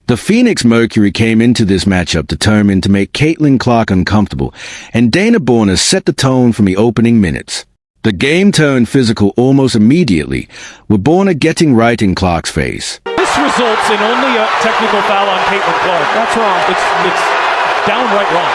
The Phoenix Mercury came into this matchup determined to make Caitlyn Clark uncomfortable, and Dana Borner set the tone from the opening minutes. The game turned physical almost immediately, with Borner getting right in Clark's face. This results in only a technical foul on Caitlyn Clark. That's wrong. It's downright wrong.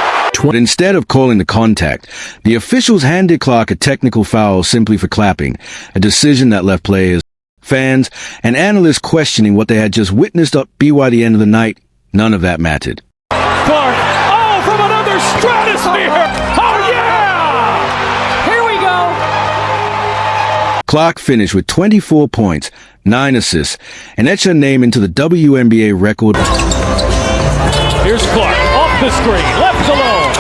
But instead of calling the contact, the officials handed Clark a technical foul simply for clapping, a decision that left players, fans, and analysts questioning what they had just witnessed up by the end of the night. None of that mattered. Clark, oh, from another stratosphere! Oh, yeah! Here we go! Clark finished with 24 points, 9 assists, and etched her name into the WNBA record. Here's Clark, off the screen, left alone.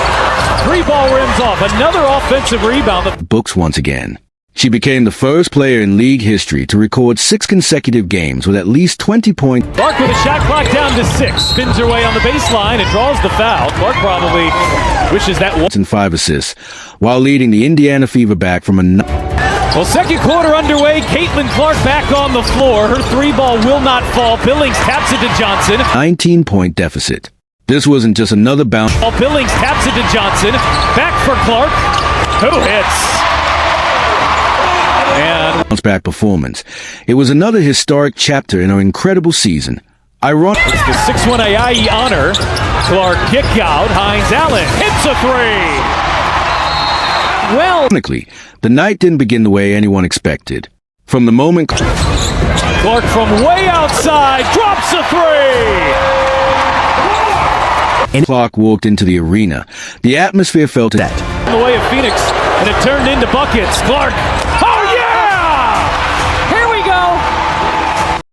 3-ball rims off, another offensive rebound. Books once again. She became the first player in league history to record 6 consecutive games with at least 20 points. Clark with a shot clock down to 6. Spins her way on the baseline and draws the foul. Clark probably wishes that was. And 5 assists, while leading the Indiana Fever back from a... Well, second quarter underway. Caitlyn Clark back on the floor. Her 3-ball will not fall. Billings taps it to Johnson. 19-point deficit. This wasn't just another bounce. Billings taps it to Johnson. Back for Clark. Who hits? And bounce-back performance. It was another historic chapter in her incredible season. Ironic. It's the 6-1 Ayayi honor. Clark kick out. Hines Allen hits a 3. Well, ironically, the night didn't begin the way anyone expected. From the moment Clark from way outside drops a 3. and Clark walked into the arena, the atmosphere felt that. In the way of Phoenix, and it turned into buckets. Clark. Oh, yeah! Here we go!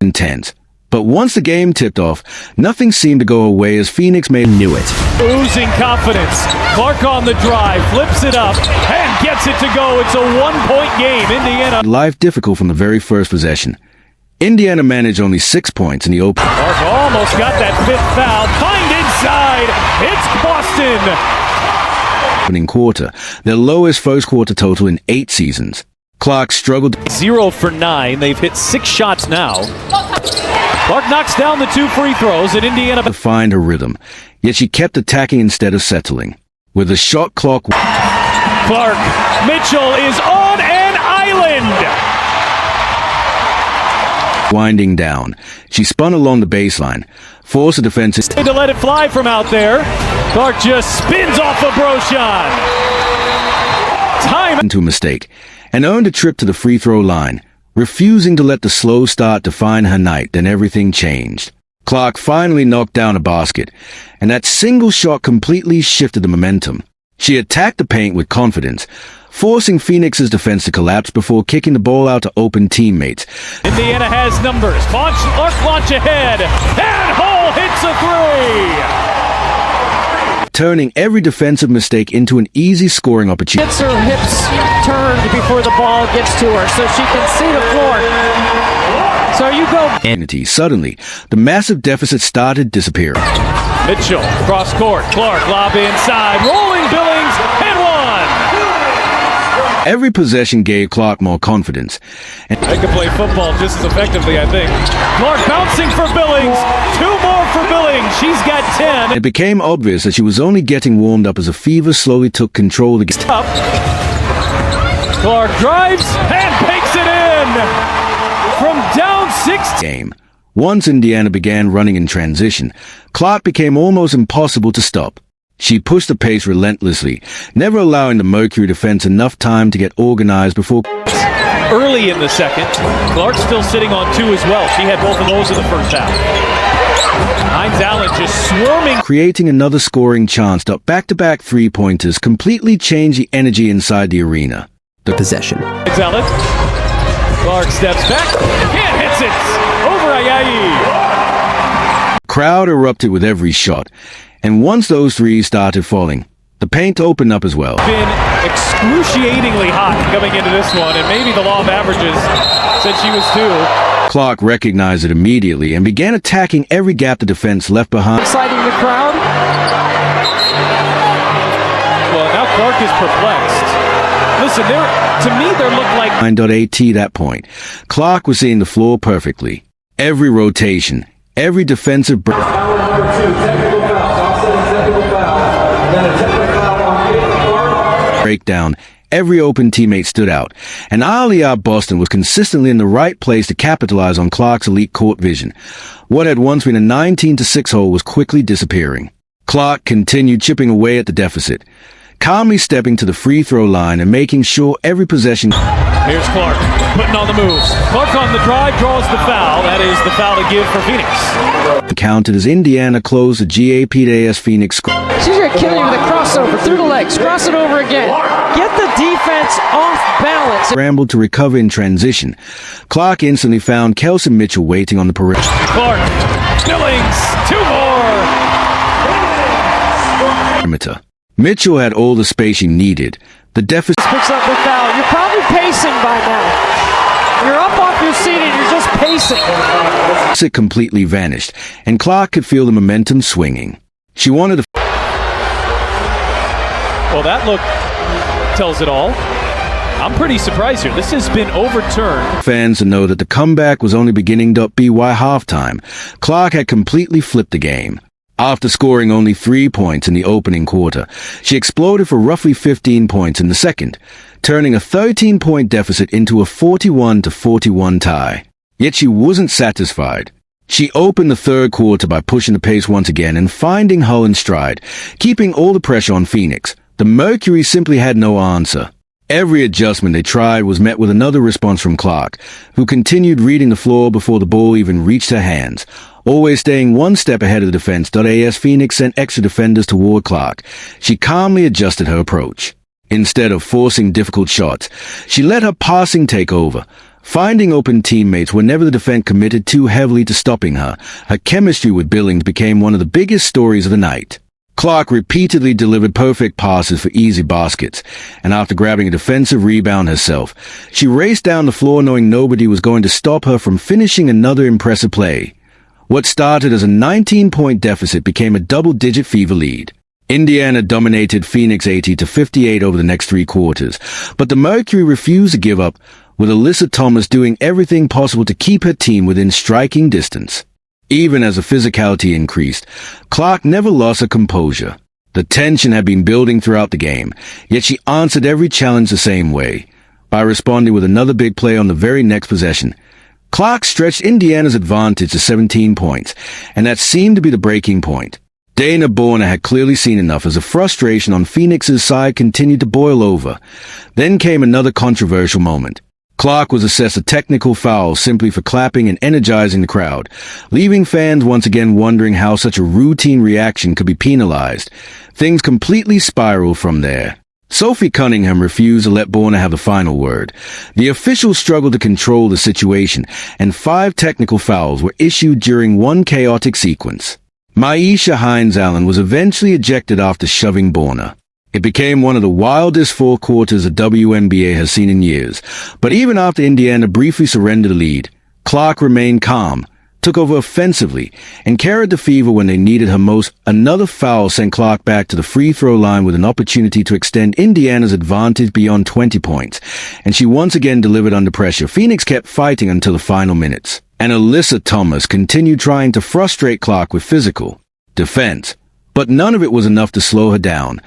Intense. But once the game tipped off, nothing seemed to go away as Phoenix knew it. Oozing confidence. Clark on the drive, flips it up, and gets it to go. It's a 1-point game. Indiana. Life difficult from the very first possession. Indiana managed only 6 points in the open. Clark almost got that 5th foul. Find inside. It's Boston. Opening quarter, their lowest first quarter total in 8 seasons. Clark struggled. 0 for 9. They've hit 6 shots now. Clark knocks down the 2 free throws, and Indiana to find her rhythm, yet she kept attacking instead of settling. With the shot clock, Clark Mitchell is on an island. Winding down, she spun along the baseline, forced the defense To let it fly from out there. Clark just spins off a Broshon. Time into a mistake, and earned a trip to the free throw line. Refusing to let the slow start define her night, then everything changed. Clark finally knocked down a basket, and that single shot completely shifted the momentum. She attacked the paint with confidence, forcing Phoenix's defense to collapse before kicking the ball out to open teammates. Indiana has numbers. Clark launch ahead, and Hall hits a 3. Turning every defensive mistake into an easy scoring opportunity. Gets her hips turned before the ball gets to her so she can see the floor. So you go. Suddenly, the massive deficit started disappearing. Mitchell, cross court. Clark, lob inside. Rolling Billings, and 1. Every possession gave Clark more confidence. And They can play football just as effectively, I think. Clark bouncing for Billings. 2 more for Billings. She's got 10. it became obvious that she was only getting warmed up as the Fever slowly took control of the game. Up. Clark drives and bakes it in. From down 6. Game. Once Indiana began running in transition, Clark became almost impossible to stop. She pushed the pace relentlessly, never allowing the Mercury defense enough time to get organized before. Early in the second, Clark still sitting on 2 as well. She had both of those in the first half. Hines Allen just swarming. Creating another scoring chance, back-to-back 3-pointers completely changed the energy inside the arena. The possession. Hines Allen. Clark steps back and hits it over Ayayi. Crowd erupted with every shot, and once those threes started falling, the paint opened up as well. Been excruciatingly hot coming into this one, and maybe the law of averages said she was 2. Clark recognized it immediately and began attacking every gap the defense left behind. Exciting the crowd. Well, now Clark is perplexed. Listen, to me, they look like... At that point, Clark was seeing the floor perfectly. Every rotation, Every defensive break. Breakdown, every open teammate stood out, and Aliyah Boston was consistently in the right place to capitalize on Clark's elite court vision. What had once been a 19-6 hole was quickly disappearing. Clark continued chipping away at the deficit, calmly stepping to the free throw line and making sure every possession. Here's Clark, putting on the moves. Clark on the drive, draws the foul. That is the foul to give for Phoenix. Counted as Indiana closed the GAPDAS Phoenix score. She's going to kill you with a crossover through the legs. Cross it over again. Get the defense off balance. Scrambled to recover in transition. Clark instantly found Kelson Mitchell waiting on the perimeter. Clark, Billings, 2 more. Mitchell had all the space she needed. The deficit Picks up the foul. You're probably pacing by now. You're up off your seat and you're just pacing. completely vanished, and Clark could feel the momentum swinging. She wanted to. Well, that look tells it all. I'm pretty surprised here. This has been overturned. Fans to know that the comeback was only beginning to be by halftime. Clark had completely flipped the game. After scoring only 3 points in the opening quarter, she exploded for roughly 15 points in the second, turning a 13-point deficit into a 41-41 tie. Yet she wasn't satisfied. She opened the third quarter by pushing the pace once again and finding Hull in stride, keeping all the pressure on Phoenix. The Mercury simply had no answer. Every adjustment they tried was met with another response from Clark, who continued reading the floor before the ball even reached her hands. Always staying one step ahead of the defense, AS Phoenix sent extra defenders toward Clark. She calmly adjusted her approach. Instead of forcing difficult shots, she let her passing take over, finding open teammates whenever the defense committed too heavily to stopping her. Her chemistry with Billings became one of the biggest stories of the night. Clark repeatedly delivered perfect passes for easy baskets, and after grabbing a defensive rebound herself, she raced down the floor knowing nobody was going to stop her from finishing another impressive play. What started as a 19-point deficit became a double-digit fever lead. Indiana dominated Phoenix 80-58 over the next 3 quarters, but the Mercury refused to give up, with Alyssa Thomas doing everything possible to keep her team within striking distance. Even as the physicality increased, Clark never lost her composure. The tension had been building throughout the game, yet she answered every challenge the same way, by responding with another big play on the very next possession. Clark stretched Indiana's advantage to 17 points, and that seemed to be the breaking point. Dana Borna had clearly seen enough as the frustration on Phoenix's side continued to boil over. Then came another controversial moment. Clark was assessed a technical foul simply for clapping and energizing the crowd, leaving fans once again wondering how such a routine reaction could be penalized. Things completely spiraled from there. Sophie Cunningham refused to let Borna have the final word. The officials struggled to control the situation, and 5 technical fouls were issued during one chaotic sequence. Maisha Hines-Allen was eventually ejected after shoving Borna. It became one of the wildest 4 quarters the WNBA has seen in years, but even after Indiana briefly surrendered the lead, Clark remained calm, took over offensively, and carried the fever when they needed her most. Another foul sent Clark back to the free throw line with an opportunity to extend Indiana's advantage beyond 20 points, and she once again delivered under pressure. Phoenix kept fighting until the final minutes, and Alyssa Thomas continued trying to frustrate Clark with physical defense, but none of it was enough to slow her down.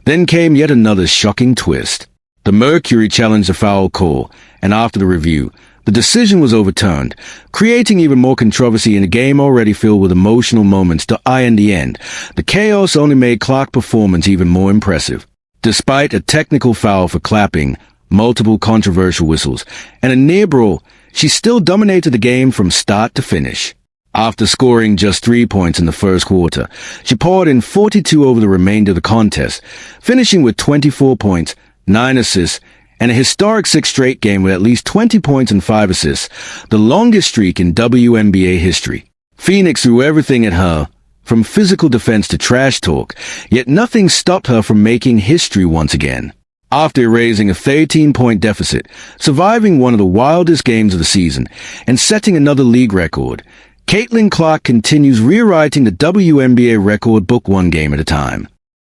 Then came yet another shocking twist. The Mercury challenged the foul call, and after the review, the decision was overturned, creating even more controversy in a game already filled with emotional moments. In the end, the chaos only made Clark's performance even more impressive. Despite a technical foul for clapping, multiple controversial whistles, and a near-brawl, she still dominated the game from start to finish. After scoring just 3 points in the first quarter, she poured in 42 over the remainder of the contest, finishing with 24 points, 9 assists, and a historic 6th straight game with at least 20 points and 5 assists, the longest streak in WNBA history. Phoenix threw everything at her, from physical defense to trash talk, yet nothing stopped her from making history once again. After erasing a 13-point deficit, surviving one of the wildest games of the season, and setting another league record, Caitlyn Clark continues rewriting the WNBA record book one game at a time.